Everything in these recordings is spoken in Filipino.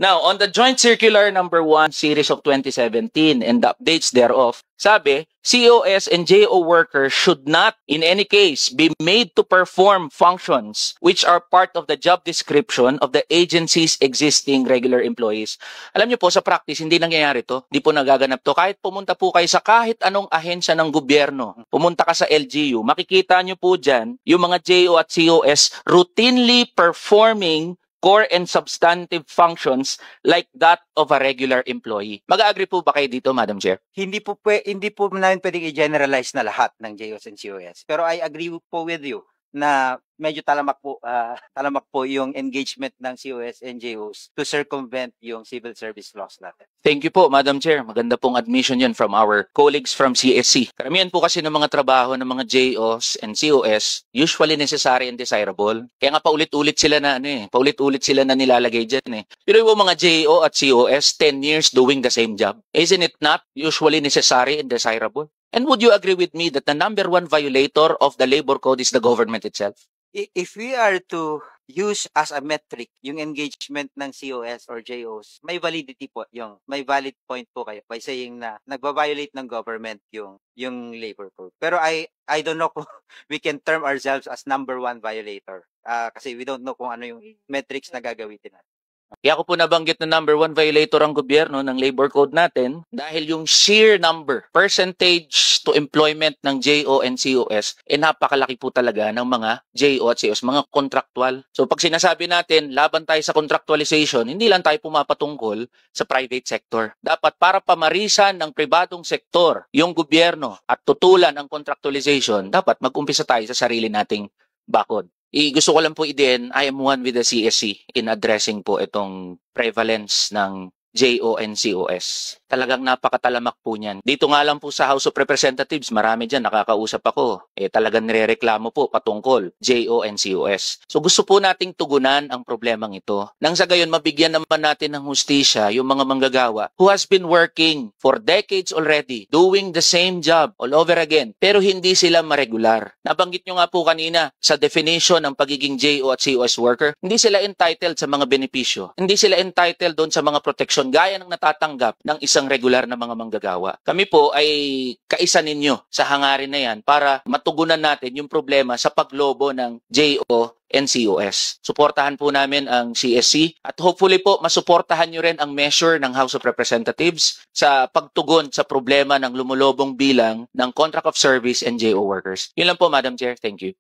Now, on the Joint Circular number 1 series of 2017 and the updates thereof, sabi, COS and JO workers should not, in any case, be made to perform functions which are part of the job description of the agency's existing regular employees. Alam niyo po, sa practice, hindi nangyayari to. Hindi po nagaganap to. Kahit pumunta po kayo sa kahit anong ahensya ng gobyerno, pumunta ka sa LGU, makikita niyo po dyan yung mga JO at COS routinely performing core and substantive functions like that of a regular employee. Mag-agree po ba kayo dito, Madam Chair? Hindi po namin pwedeng i-generalize na lahat ng JOs and COS. Pero I agree po with you na medyo talamak po yung engagement ng COS and JOs to circumvent yung civil service laws natin. Thank you po, Madam Chair. Maganda pong admission yun from our colleagues from CSC. Karamihan po kasi ng mga trabaho ng mga JOs and COS usually necessary and desirable. Kaya nga paulit-ulit sila na paulit-ulit sila na nilalagay dyan Pero yung mga JO at COS, 10 years doing the same job. Isn't it not usually necessary and desirable? And would you agree with me that the number 1 violator of the labor code is the government itself? If we are to use as a metric yung engagement ng COS or JOs, may validity po may valid point po kayo by saying na nagba-violate ng government yung labor code. Pero I don't know kung we can term ourselves as number 1 violator. Kasi we don't know kung ano yung metrics na gagamitin natin. Kaya ako po nabanggit na number 1 violator ang gobyerno ng labor code natin dahil yung sheer number, percentage to employment ng JO and COS, napakalaki po talaga ng mga JO at COS, mga contractual. So pag sinasabi natin, laban tayo sa contractualization, hindi lang tayo pumapatungkol sa private sector. Dapat para pamarisan ng pribadong sektor yung gobyerno at tutulan ang contractualization, dapat mag-umpisa tayo sa sarili nating bakod. Gusto ko lang po i-din, I am one with the CSC in addressing po itong prevalence ng JO and COS. Talagang napakatalamak po niyan. Dito nga lang po sa House of Representatives, marami dyan nakakausap ako. Talagang nirereklamo po patungkol JO and COS. So gusto po nating tugunan ang problemang ito. Nang sa gayon, mabigyan naman natin ng hustisya yung mga manggagawa who has been working for decades already, doing the same job all over again, pero hindi sila maregular. Nabanggit nyo nga po kanina sa definition ng pagiging JO at COS worker, hindi sila entitled sa mga benepisyo. Hindi sila entitled doon sa mga protection gaya ng natatanggap ng isang regular na mga manggagawa. Kami po ay kaisa ninyo sa hangarin na yan para matugunan natin yung problema sa paglobo ng JO and COS. Suportahan po namin ang CSC at hopefully po masuportahan nyo rin ang measure ng House of Representatives sa pagtugon sa problema ng lumulobong bilang ng contract of service and JO workers. Yun lang po, Madam Chair. Thank you.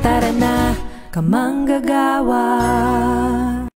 Tara na, kamanggagawa.